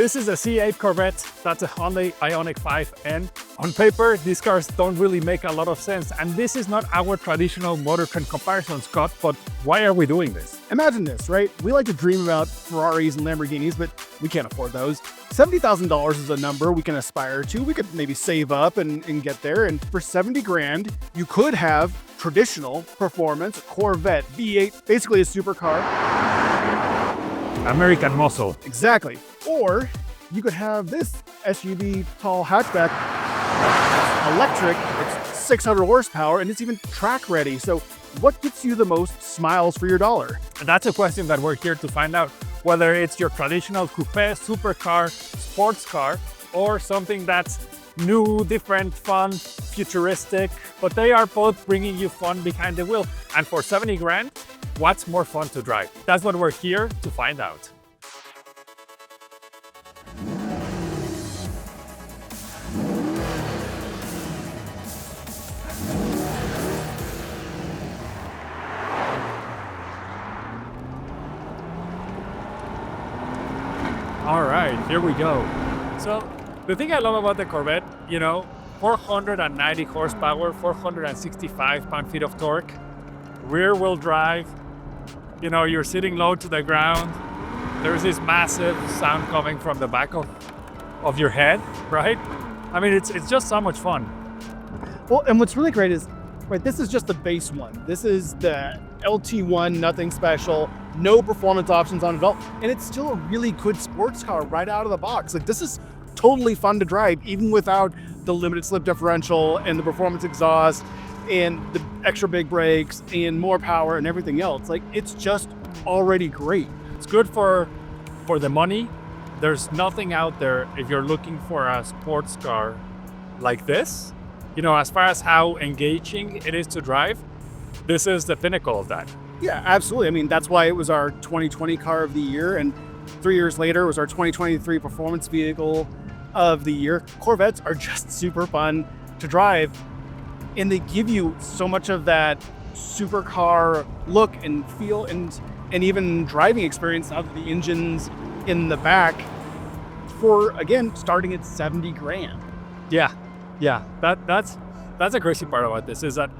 This is a C8 Corvette. That's a Hyundai Ioniq 5N. On paper, these cars don't really make a lot of sense, and this is not our traditional MotorTrend comparison, Scott, but why are we doing this? Imagine this, right? We like to dream about Ferraris and Lamborghinis, but we can't afford those. $70,000 is a number we can aspire to. We could maybe save up and get there, and for 70 grand, you could have traditional performance, Corvette V8, basically a supercar. American muscle. Exactly. Or you could have this SUV tall hatchback. It's electric, it's 600 horsepower, and it's even track ready. So what gets you the most smiles for your dollar? And that's a question that we're here to find out. Whether it's your traditional coupe, supercar, sports car, or something that's new, different, fun, futuristic, but they are both bringing you fun behind the wheel. And for 70 grand, what's more fun to drive? That's what we're here to find out. All right, here we go. So the thing I love about the Corvette, 490 horsepower, 465 pound-feet of torque, rear wheel drive, you're sitting low to the ground. There's this massive sound coming from the back of your head, right? I mean, it's just so much fun. Well, and what's really great is, right, this is just the base one. This is the LT1, nothing special, no performance options on develop, and it's still a really good sports car right out of the box. Like, this is totally fun to drive, even without the limited slip differential and the performance exhaust and the extra big brakes and more power and everything else. Like, it's just already great. It's good for the money. There's nothing out there if you're looking for a sports car like this. As far as how engaging it is to drive, this is the pinnacle of that. Yeah, absolutely. I mean, that's why it was our 2020 car of the year, and 3 years later it was our 2023 performance vehicle of the year. Corvettes are just super fun to drive, and they give you so much of that supercar look and feel and even driving experience out of the engines in the back for, again, starting at 70 grand. Yeah. That's a crazy part about this, is that,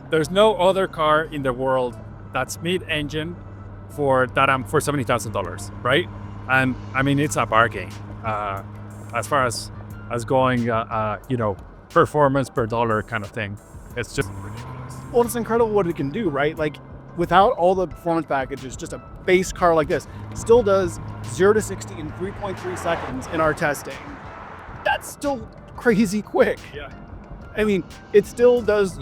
there's no other car in the world that's mid-engine for $70,000, right? And I mean, it's a bargain as far as going, performance per dollar kind of thing. It's just ridiculous. Well, it's incredible what it can do, right? Like, without all the performance packages, just a base car like this still does 0 to 60 in 3.3 seconds in our testing. That's still crazy quick. Yeah. I mean, it still does,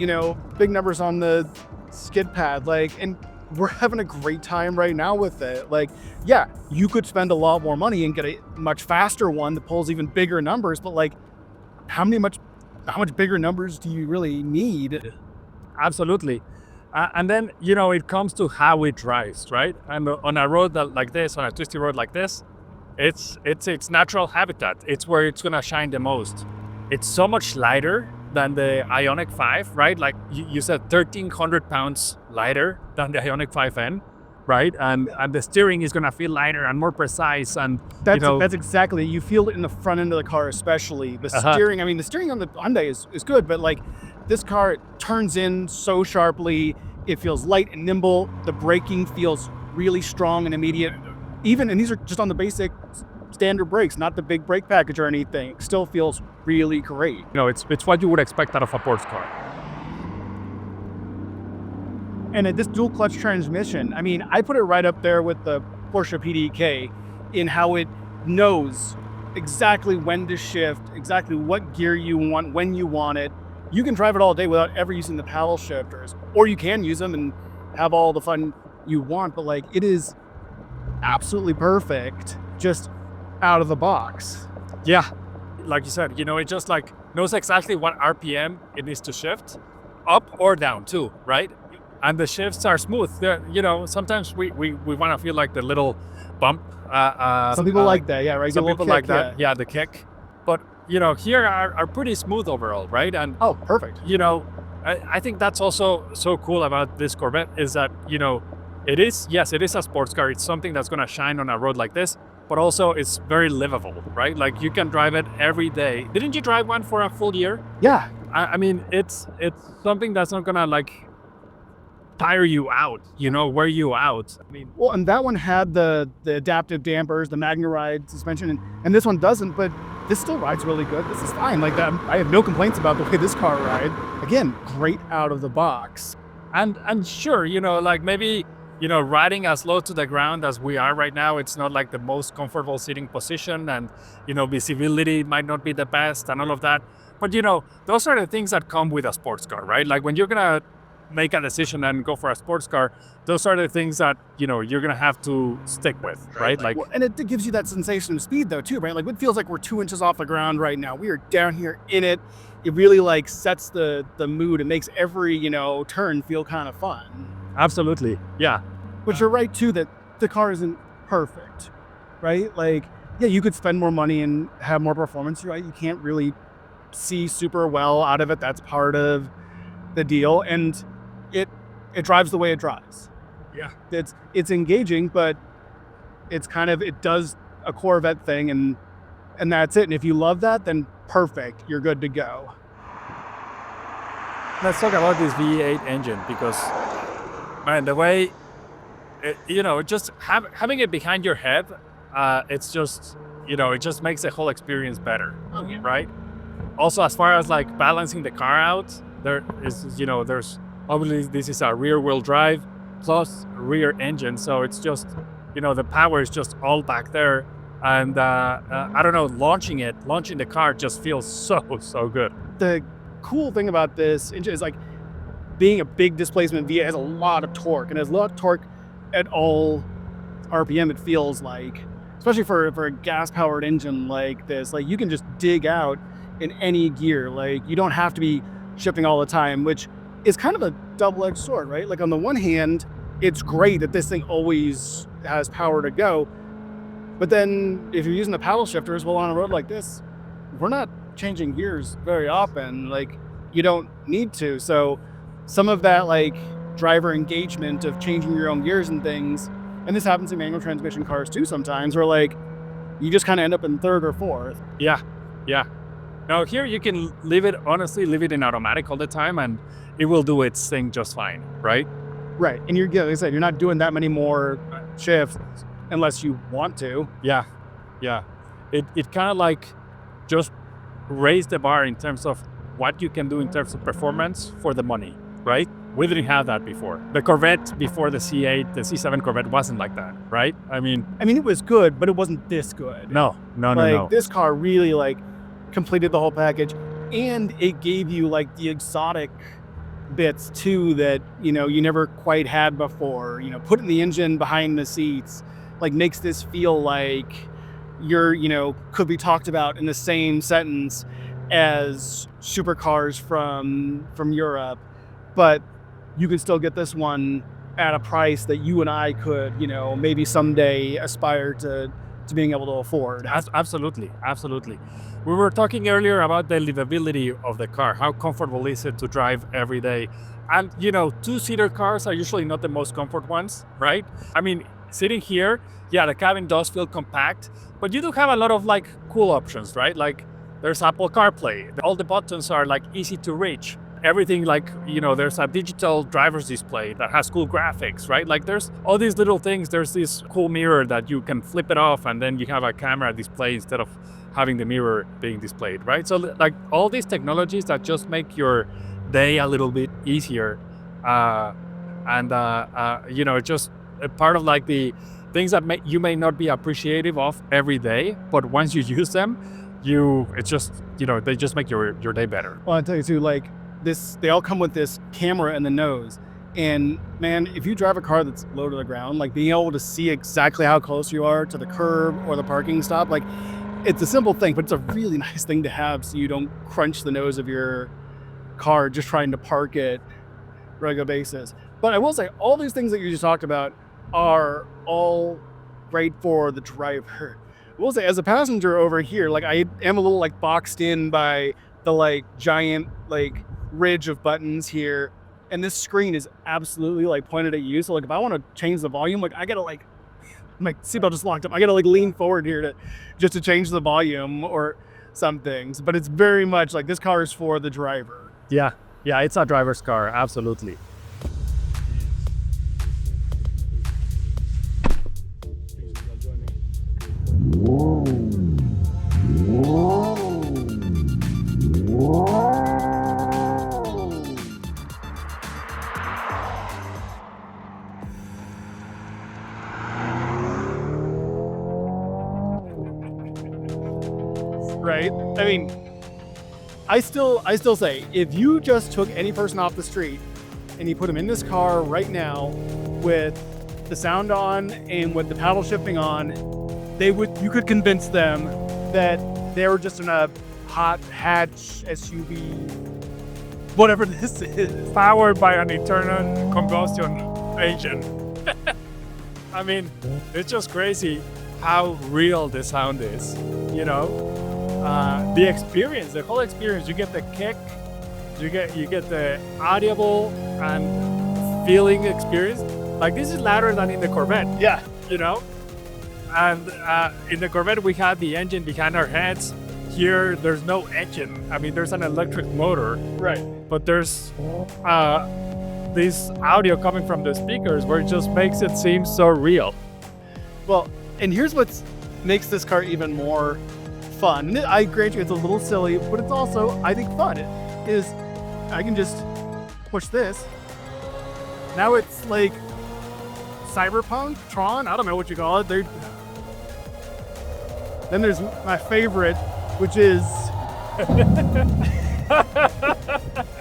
big numbers on the skid pad, and we're having a great time right now with it. Like, yeah, you could spend a lot more money and get a much faster one that pulls even bigger numbers, but how much bigger numbers do you really need? Absolutely. And then, it comes to how it drives, right? And on a road like this, on a twisty road like this, it's its natural habitat. It's where it's gonna shine the most. It's so much lighter than the Ioniq 5, right? Like you said, 1,300 pounds lighter than the Ioniq 5N, right? And the steering is gonna feel lighter and more precise. And that's exactly, you feel it in the front end of the car, especially the steering. I mean, the steering on the Hyundai is good, but this car, it turns in so sharply. It feels light and nimble. The braking feels really strong and immediate. And these are just on the basic standard brakes, not the big brake package or anything. It still feels really great. It's what you would expect out of a sports car. And this dual clutch transmission, I mean, I put it right up there with the Porsche PDK in how it knows exactly when to shift, exactly what gear you want, when you want it. You can drive it all day without ever using the paddle shifters, or you can use them and have all the fun you want, but it is absolutely perfect just out of the box. Yeah, like you said, it just knows exactly what RPM it needs to shift, up or down too, right? And the shifts are smooth. Sometimes we want to feel like the little bump. Some people like that, yeah, right? Some people like that, yeah, the kick. But here are pretty smooth overall, right? And oh, perfect. I think that's also so cool about this Corvette is that it is a sports car. It's something that's going to shine on a road like this, but also it's very livable, right? Like you can drive it every day. Didn't you drive one for a full year? Yeah. I mean, it's something that's not gonna like tire you out, wear you out. I mean, Well, and that one had the adaptive dampers, the MagneRide suspension, and this one doesn't, but this still rides really good. This is fine. Like that, I have no complaints about the way this car rides. Again, great out of the box. and sure, like maybe, riding as low to the ground as we are right now, it's not like the most comfortable sitting position, and visibility might not be the best and all of that. But those are the things that come with a sports car, right? Like when you're gonna make a decision and go for a sports car, those are the things that you're gonna have to stick with, right? Like, Well, and it gives you that sensation of speed though too, right? Like it feels like we're 2 inches off the ground right now. We are down here in it. It really like sets the mood. It makes every turn feel kind of fun. absolutely, yeah. But you're right too that the car isn't perfect, right? Like, yeah, you could spend more money and have more performance, right? You can't really see super well out of it. That's part of the deal, and it drives the way it drives. Yeah. It's engaging, but it does a Corvette thing, and that's it. And if you love that, then perfect, you're good to go. Let's talk about this V8 engine, because, man, the way, just having it behind your head, it's just, it just makes the whole experience better, right? Also, as far as like balancing the car out, there is, there's obviously this is a rear wheel drive plus rear engine. So it's just, the power is just all back there. And I don't know, launching the car just feels so good. The cool thing about this engine is like being a big displacement V8 has a lot of torque, and has a lot of torque at all RPM. It feels like, especially for a gas powered engine like this, like you can just dig out in any gear. Like you don't have to be shifting all the time, which is kind of a double-edged sword, right? Like on the one hand, it's great that this thing always has power to go, but then if you're using the paddle shifters, well, on a road like this, we're not changing gears very often. Like you don't need to. So some of that like driver engagement of changing your own gears and things, and this happens in manual transmission cars too sometimes, where like you just kind of end up in third or fourth. Yeah. Now here you can leave it in automatic all the time, and it will do its thing just fine, right? Right, and like I said, you're not doing that many more shifts unless you want to. Yeah. It kind of like just raised the bar in terms of what you can do in terms of performance for the money, right? We didn't have that before. The Corvette before the C8, the C7 Corvette wasn't like that, right? I mean, it was good, but it wasn't this good. No. This car really like completed the whole package, and it gave you like the exotic bits too that you never quite had before. Putting the engine behind the seats like makes this feel like you're could be talked about in the same sentence as supercars from Europe, but you can still get this one at a price that you and I could maybe someday aspire to being able to afford. Absolutely. We were talking earlier about the livability of the car. How comfortable is it to drive every day? And two-seater cars are usually not the most comfort ones, right? I mean, sitting here, yeah, the cabin does feel compact, but you do have a lot of like cool options, right? Like there's Apple CarPlay. All the buttons are like easy to reach. Everything like, there's a digital driver's display that has cool graphics, right? Like there's all these little things. There's this cool mirror that you can flip it off, and then you have a camera display instead of having the mirror being displayed, right? So like all these technologies that just make your day a little bit easier. Just a part of like the things that you may not be appreciative of every day, but once you use them, they just make your day better. Well, I'll tell you too, like they all come with this camera in the nose, and man, if you drive a car that's low to the ground, like being able to see exactly how close you are to the curb or the parking stop, like it's a simple thing, but it's a really nice thing to have, so you don't crunch the nose of your car just trying to park it regular basis. But I will say, all these things that you just talked about are all great for the driver. I will say, as a passenger over here, like I am a little like boxed in by the like giant like ridge of buttons here, and this screen is absolutely like pointed at you. So like if I want to change the volume, like I gotta like My seatbelt just locked up. I gotta like lean forward here to change the volume or some things. But it's very much like this car is for the driver. Yeah, yeah, it's a driver's car, absolutely. Right? I mean, I still say if you just took any person off the street and you put them in this car right now with the sound on and with the paddle shifting on, you could convince them that they were just in a hot hatch SUV, whatever this is. Powered by an internal combustion engine. I mean, it's just crazy how real the sound is, you know? The experience, the whole experience, you get the kick, you get the audible and feeling experience. Like this is louder than in the Corvette. Yeah. You know? And in the Corvette, we had the engine behind our heads. Here, there's no engine. I mean, there's an electric motor. Right. But there's this audio coming from the speakers where it just makes it seem so real. Well, and here's what makes this car even more fun. I grant you it's a little silly, but it's also, I think, fun. It is, I can just push this. Now it's like Cyberpunk, Tron, I don't know what you call it. Then there's my favorite, which is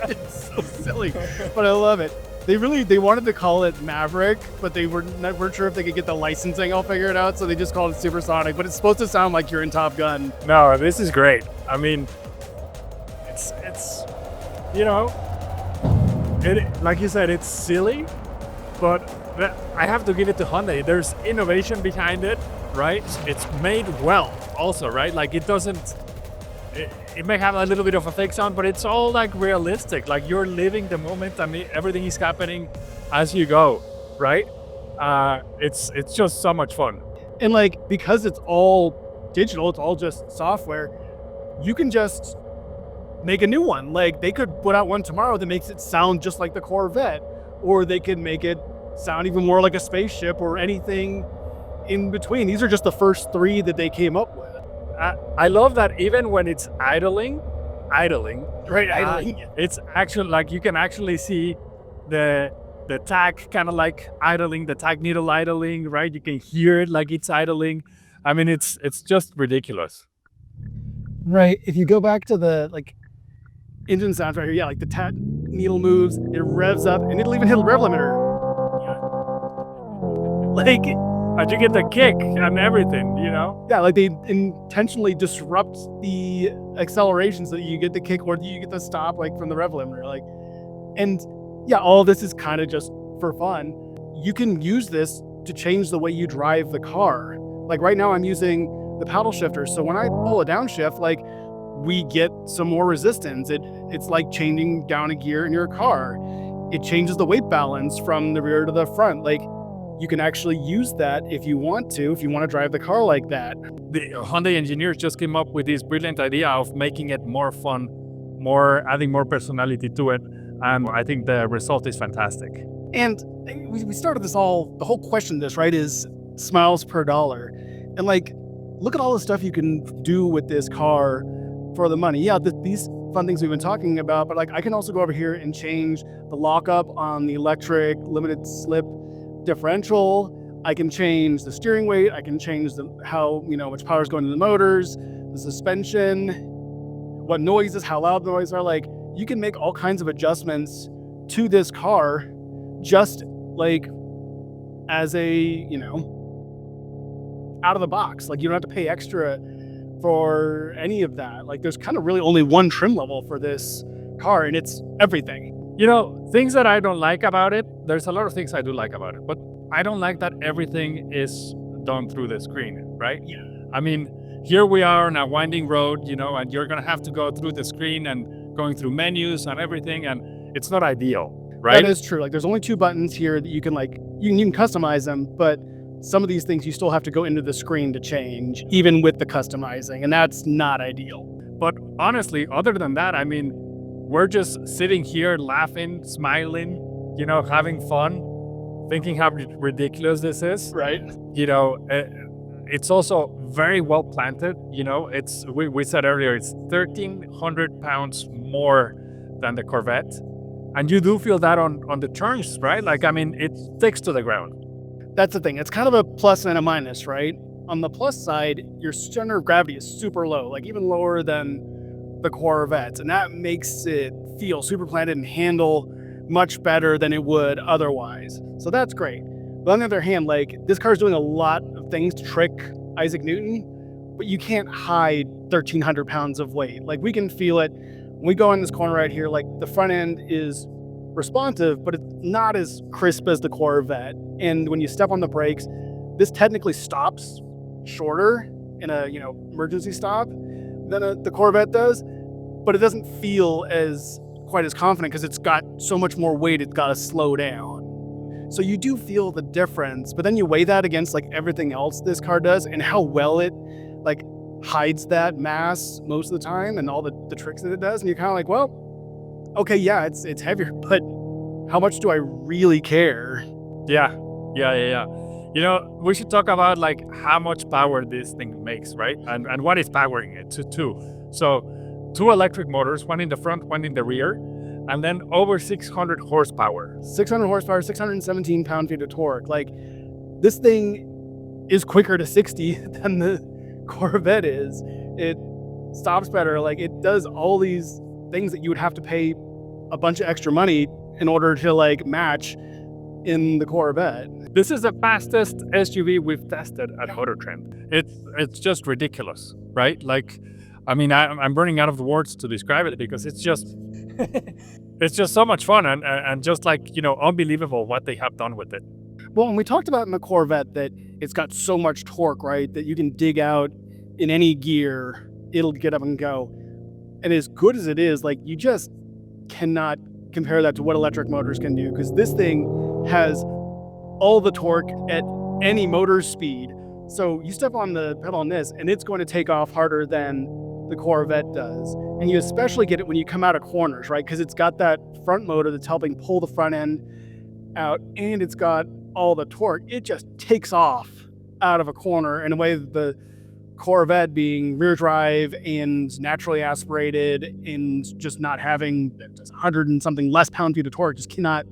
it's so silly, but I love it. They wanted to call it Maverick, but they weren't sure if they could get the licensing all figured out, so they just called it Supersonic. But it's supposed to sound like you're in Top Gun. No, this is great. I mean, it's you know, like you said, it's silly, but I have to give it to Hyundai. There's innovation behind it, right? It's made well, also, right? Like it doesn't. It may have a little bit of a fake sound, but it's all like realistic. Like you're living the moment and everything is happening as you go, right? It's just so much fun. And like, because it's all digital, it's all just software, you can just make a new one. Like they could put out one tomorrow that makes it sound just like the Corvette, or they could make it sound even more like a spaceship or anything in between. These are just the first three that they came up with. I love that even when it's idling, right? Idling. It's actually like you can actually see the tach kind of like idling, the tach needle idling, right? You can hear it like it's idling. I mean, it's just ridiculous. Right. If you go back to the like engine sounds right here, yeah, like the tach needle moves, it revs up, and it'll even hit a rev limiter. Like. And you get the kick and everything, you know? Yeah, like they intentionally disrupt the acceleration so that you get the kick or you get the stop like from the rev limiter. Like, and yeah, all of this is kind of just for fun. You can use this to change the way you drive the car. Like right now I'm using the paddle shifter. So when I pull a downshift, like we get some more resistance. It's like changing down a gear in your car. It changes the weight balance from the rear to the front. Like, you can actually use that if you want to drive the car like that. The Hyundai engineers just came up with this brilliant idea of making it more fun, adding more personality to it. And I think the result is fantastic. And we started the whole question this, right, is smiles per dollar. And like, look at all the stuff you can do with this car for the money. Yeah, these fun things we've been talking about, but like I can also go over here and change the lockup on the electric limited slip differential. I can change the steering weight. I can change how much power is going to the motors, the suspension, what noises, how loud the noise are. Like you can make all kinds of adjustments to this car just like as a, out of the box. Like you don't have to pay extra for any of that. Like there's kind of really only one trim level for this car and it's everything. Things that I don't like about it, there's a lot of things I do like about it, but I don't like that everything is done through the screen, right? Yeah. I mean, here we are on a winding road, and you're going to have to go through the screen and going through menus and everything, and it's not ideal, right? That is true. Like there's only two buttons here that you can you can customize them, but some of these things you still have to go into the screen to change, even with the customizing, and that's not ideal. But honestly, other than that, I mean, we're just sitting here laughing, smiling, having fun, thinking how ridiculous this is. Right. It's also very well planted. We said earlier, it's 1,300 pounds more than the Corvette. And you do feel that on the turns, right? Like, I mean, it sticks to the ground. That's the thing. It's kind of a plus and a minus, right? On the plus side, your center of gravity is super low, like even lower than the Corvettes. And that makes it feel super planted and handle much better than it would otherwise. So that's great. But on the other hand, like, this car is doing a lot of things to trick Isaac Newton, but you can't hide 1,300 pounds of weight. Like, we can feel it. When we go in this corner right here, like, the front end is responsive, but it's not as crisp as the Corvette. And when you step on the brakes, this technically stops shorter in a emergency stop than the Corvette does, but it doesn't feel quite as confident because it's got so much more weight. It's got to slow down. So you do feel the difference, but then you weigh that against like everything else this car does and how well it like hides that mass most of the time and all the tricks that it does. And you're kind of like, well, okay, yeah, it's heavier, but how much do I really care? Yeah. We should talk about like how much power this thing makes, right? And what is powering it too. So 2 electric motors, one in the front, one in the rear, and then over 600 horsepower. 600 horsepower, 617 pound-feet of torque. Like, this thing is quicker to 60 than the Corvette is. It stops better. Like, it does all these things that you would have to pay a bunch of extra money in order to like match in the Corvette. This is the fastest SUV we've tested at MotorTrend. It's just ridiculous, right? Like, I mean, I'm running out of the words to describe it because it's just so much fun and just like, unbelievable what they have done with it. Well, and we talked about in the Corvette that it's got so much torque, right? That you can dig out in any gear, it'll get up and go. And as good as it is, like, you just cannot compare that to what electric motors can do, because this thing has all the torque at any motor speed. So you step on the pedal on this and it's going to take off harder than the Corvette does. And you especially get it when you come out of corners, right? Because it's got that front motor that's helping pull the front end out, and it's got all the torque. It just takes off out of a corner in a way that the Corvette, being rear drive and naturally aspirated and just not having 100 and something less pound-feet of torque, just cannot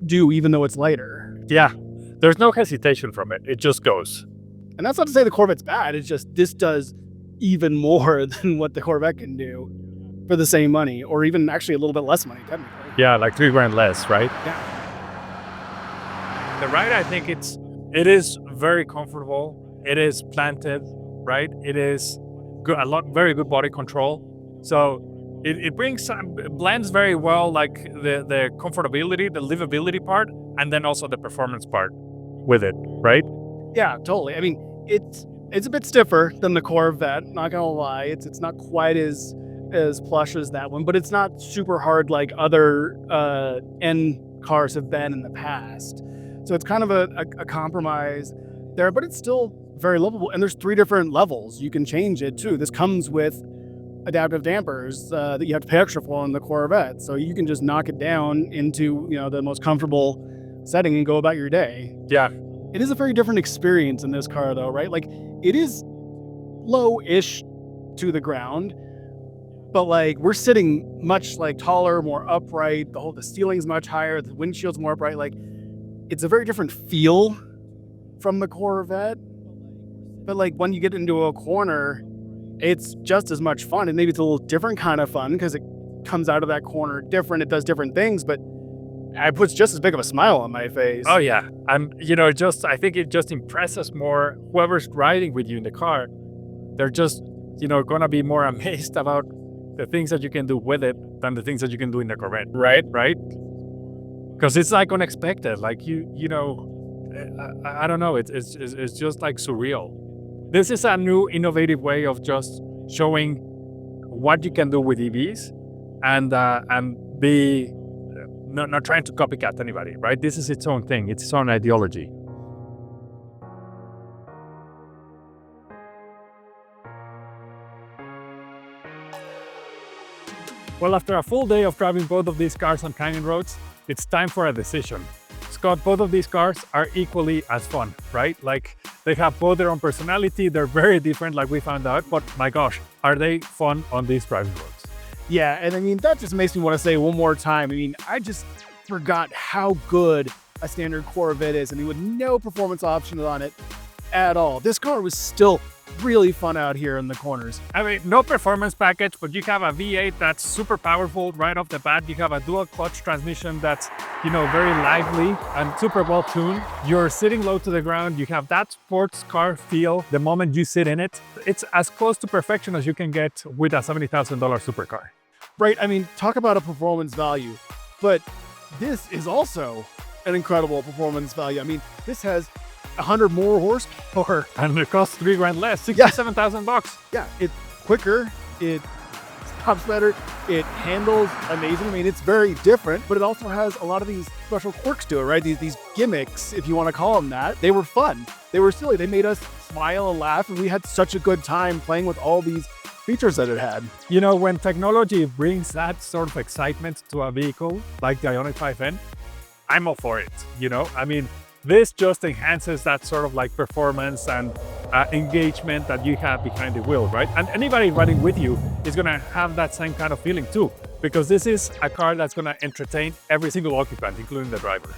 do, even though it's lighter. Yeah, there's no hesitation from it. It just goes. And that's not to say the Corvette's bad. It's just this does even more than what the Corvette can do for the same money, or even actually a little bit less money, technically. Yeah, like $3,000 less, right? Yeah. The ride, I think it is very comfortable. It is planted, right? It is good, very good body control. So it blends very well, like the comfortability, the livability part, and then also the performance part with it, right? Yeah, totally. I mean, it's a bit stiffer than the Corvette, not gonna lie. It's not quite as plush as that one, but it's not super hard like other N cars have been in the past. So it's kind of a compromise there, but it's still very livable. And there's 3 different levels. You can change it too. This comes with adaptive dampers that you have to pay extra for on the Corvette. So you can just knock it down into, the most comfortable setting and go about your day. Yeah. It is a very different experience in this car though, right? Like, it is low-ish to the ground, but like, we're sitting much like taller, more upright. The ceiling's much higher. The windshield's more upright. Like, it's a very different feel from the Corvette. But like, when you get into a corner, it's just as much fun. And maybe it's a little different kind of fun because it comes out of that corner different. It does different things, but it puts just as big of a smile on my face. Oh yeah. And I think it just impresses more whoever's riding with you in the car. They're just, gonna be more amazed about the things that you can do with it than the things that you can do in the Corvette. Right? Because it's like unexpected. Like I don't know. It's just like surreal. This is a new innovative way of just showing what you can do with EVs and be not trying to copycat anybody, right? This is its own thing. It's its own ideology. Well, after a full day of driving both of these cars on canyon roads, it's time for a decision. Scott, both of these cars are equally as fun, right? Like, they have both their own personality, they're very different like we found out, but my gosh, are they fun on these driving roads? Yeah, and I mean, that just makes me want to say one more time. I mean, I just forgot how good a standard Corvette is. I mean, with no performance options on it at all. This car was still really fun out here in the corners. I mean, no performance package, but you have a V8 that's super powerful right off the bat. You have a dual clutch transmission that's, very lively and super well tuned. You're sitting low to the ground. You have that sports car feel the moment you sit in it. It's as close to perfection as you can get with a $70,000 supercar. Right, I mean, talk about a performance value, but this is also an incredible performance value. I mean, this has 100 more horsepower. And it costs $3,000 less, $67,000. Yeah, it's quicker, it stops better, it handles amazing. I mean, it's very different, but it also has a lot of these special quirks to it, right? These gimmicks, if you want to call them that. They were fun. They were silly. They made us smile and laugh, and we had such a good time playing with all these features that it had. When technology brings that sort of excitement to a vehicle like the Ioniq 5N, I'm all for it, I mean, this just enhances that sort of like performance and engagement that you have behind the wheel, right? And anybody riding with you is gonna have that same kind of feeling too, because this is a car that's gonna entertain every single occupant, including the driver.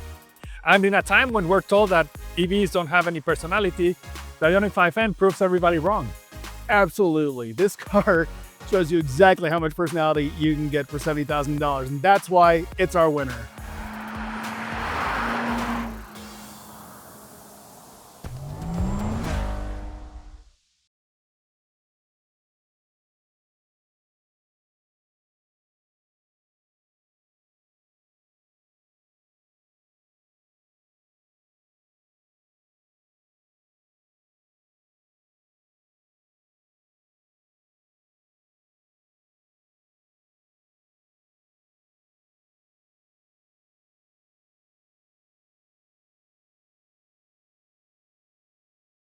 And in a time when we're told that EVs don't have any personality, the Ioniq 5N proves everybody wrong. Absolutely. This car shows you exactly how much personality you can get for $70,000, and that's why it's our winner.